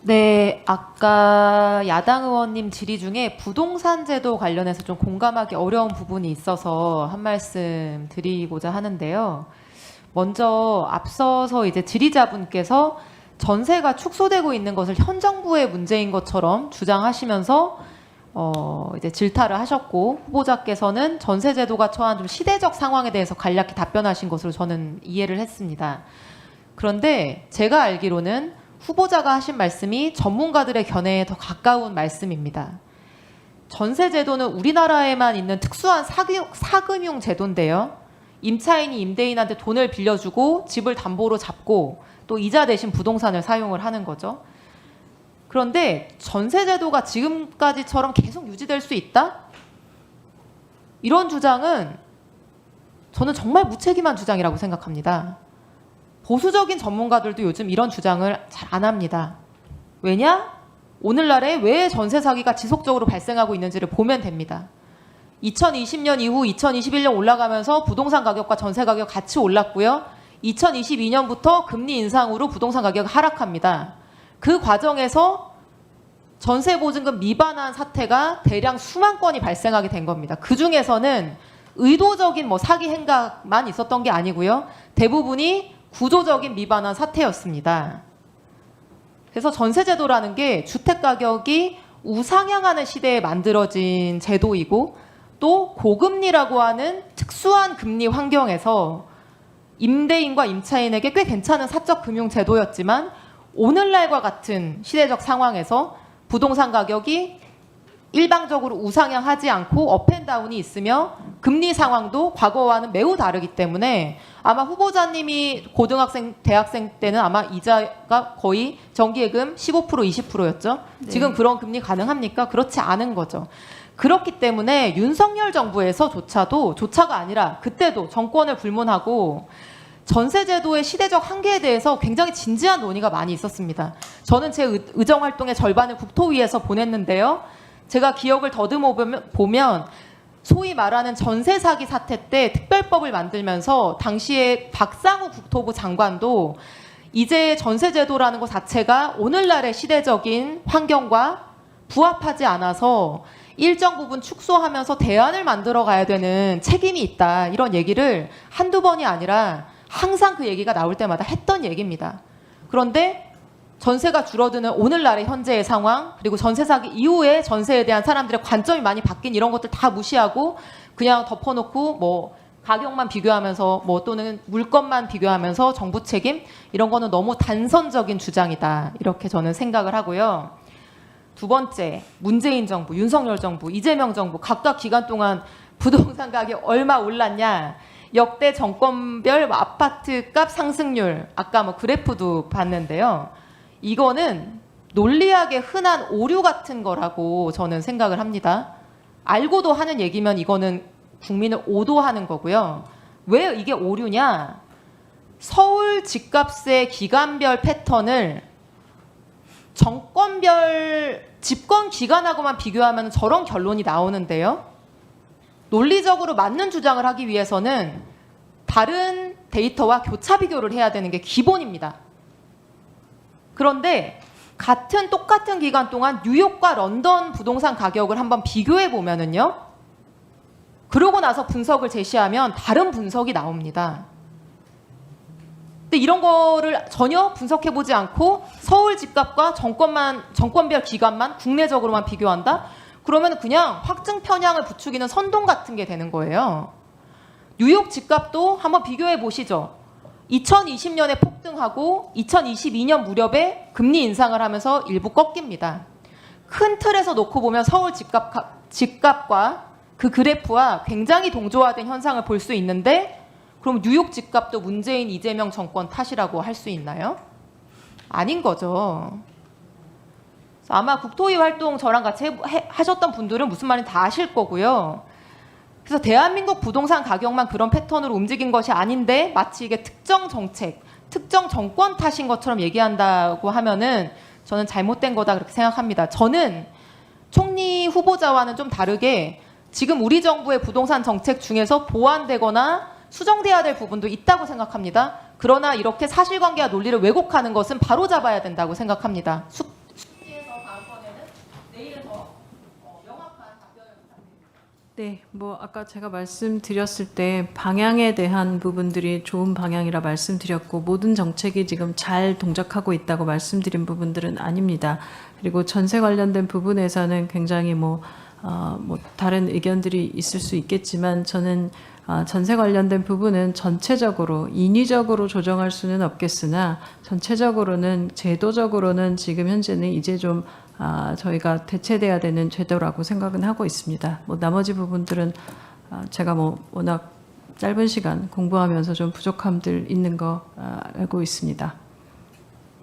네, 아까 야당 의원님 질의 중에 부동산 제도 관련해서 좀 공감하기 어려운 부분이 있어서 한 말씀 드리고자 하는데요. 먼저 앞서서 이제 질의자분께서 전세가 축소되고 있는 것을 현 정부의 문제인 것처럼 주장하시면서 이제 질타를 하셨고, 후보자께서는 전세 제도가 처한 좀 시대적 상황에 대해서 간략히 답변하신 것으로 저는 이해를 했습니다. 그런데 제가 알기로는 후보자가 하신 말씀이 전문가들의 견해에 더 가까운 말씀입니다. 전세 제도는 우리나라에만 있는 특수한 사금융 제도인데요. 임차인이 임대인한테 돈을 빌려주고 집을 담보로 잡고 또 이자 대신 부동산을 사용을 하는 거죠. 그런데 전세 제도가 지금까지처럼 계속 유지될 수 있다? 이런 주장은 저는 정말 무책임한 주장이라고 생각합니다. 보수적인 전문가들도 요즘 이런 주장을 잘 안 합니다. 왜냐? 오늘날에 왜 전세 사기가 지속적으로 발생하고 있는지를 보면 됩니다. 2020년 이후 2021년 올라가면서 부동산 가격과 전세 가격 같이 올랐고요. 2022년부터 금리 인상으로 부동산 가격이 하락합니다. 그 과정에서 전세 보증금 미반환 사태가 대량 수만 건이 발생하게 된 겁니다. 그 중에서는 의도적인 사기 행각만 있었던 게 아니고요. 대부분이 구조적인 미반환 사태였습니다. 그래서 전세제도라는 게 주택가격이 우상향하는 시대에 만들어진 제도이고 또 고금리라고 하는 특수한 금리 환경에서 임대인과 임차인에게 꽤 괜찮은 사적 금융 제도였지만 오늘날과 같은 시대적 상황에서 부동산 가격이 일방적으로 우상향하지 않고 업앤다운이 있으며 금리 상황도 과거와는 매우 다르기 때문에 아마 후보자님이 고등학생, 대학생 때는 아마 이자가 거의 정기예금 15% 20%였죠. 네. 지금 그런 금리 가능합니까? 그렇지 않은 거죠. 그렇기 때문에 윤석열 정부에서조차가 아니라 그때도 정권을 불문하고 전세제도의 시대적 한계에 대해서 굉장히 진지한 논의가 많이 있었습니다. 저는 제 의정활동의 절반을 국토위에서 보냈는데요. 제가 기억을 더듬어 보면 소위 말하는 전세 사기 사태 때 특별법을 만들면서 당시에 박상우 국토부 장관도 이제 전세제도라는 것 자체가 오늘날의 시대적인 환경과 부합하지 않아서 일정 부분 축소하면서 대안을 만들어 가야 되는 책임이 있다. 이런 얘기를 한두 번이 아니라 항상 그 얘기가 나올 때마다 했던 얘기입니다. 그런데 전세가 줄어드는 오늘날의 현재의 상황, 그리고 전세 사기 이후에 전세에 대한 사람들의 관점이 많이 바뀐 이런 것들 다 무시하고 그냥 덮어놓고 가격만 비교하면서 또는 물건만 비교하면서 정부 책임 이런 거는 너무 단선적인 주장이다. 이렇게 저는 생각을 하고요. 두 번째, 문재인 정부, 윤석열 정부, 이재명 정부 각각 기간 동안 부동산 가격 얼마 올랐냐? 역대 정권별 아파트 값 상승률, 아까 그래프도 봤는데요. 이거는 논리학의 흔한 오류 같은 거라고 저는 생각을 합니다. 알고도 하는 얘기면 이거는 국민을 오도하는 거고요. 왜 이게 오류냐? 서울 집값의 기간별 패턴을 정권별 집권 기간하고만 비교하면 저런 결론이 나오는데요. 논리적으로 맞는 주장을 하기 위해서는 다른 데이터와 교차 비교를 해야 되는 게 기본입니다. 그런데 똑같은 기간 동안 뉴욕과 런던 부동산 가격을 한번 비교해 보면은요. 그러고 나서 분석을 제시하면 다른 분석이 나옵니다. 근데 이런 거를 전혀 분석해 보지 않고 서울 집값과 정권별 기간만 국내적으로만 비교한다? 그러면 그냥 확증 편향을 부추기는 선동 같은 게 되는 거예요. 뉴욕 집값도 한번 비교해 보시죠. 2020년에 폭등하고 2022년 무렵에 금리 인상을 하면서 일부 꺾입니다. 큰 틀에서 놓고 보면 서울 집값과 그 그래프와 굉장히 동조화된 현상을 볼 수 있는데 그럼 뉴욕 집값도 문재인 이재명 정권 탓이라고 할 수 있나요? 아닌 거죠. 아마 국토위 활동 저랑 같이 하셨던 분들은 무슨 말인지 다 아실 거고요. 그래서 대한민국 부동산 가격만 그런 패턴으로 움직인 것이 아닌데 마치 이게 특정 정책, 특정 정권 탓인 것처럼 얘기한다고 하면은 저는 잘못된 거다 그렇게 생각합니다. 저는 총리 후보자와는 좀 다르게 지금 우리 정부의 부동산 정책 중에서 보완되거나 수정돼야 될 부분도 있다고 생각합니다. 그러나 이렇게 사실관계와 논리를 왜곡하는 것은 바로잡아야 된다고 생각합니다. 네, 뭐 아까 제가 말씀드렸을 때 방향에 대한 부분들이 좋은 방향이라 말씀드렸고 모든 정책이 지금 잘 동작하고 있다고 말씀드린 부분들은 아닙니다. 그리고 전세 관련된 부분에서는 굉장히 뭐 다른 의견들이 있을 수 있겠지만 저는 전세 관련된 부분은 전체적으로 인위적으로 조정할 수는 없겠으나 전체적으로는 제도적으로는 지금 현재는 이제 좀 저희가 대체돼야 되는 제도라고 생각은 하고 있습니다. 뭐 나머지 부분들은 제가 뭐 워낙 짧은 시간 공부하면서 좀 부족함들 있는 거 알고 있습니다.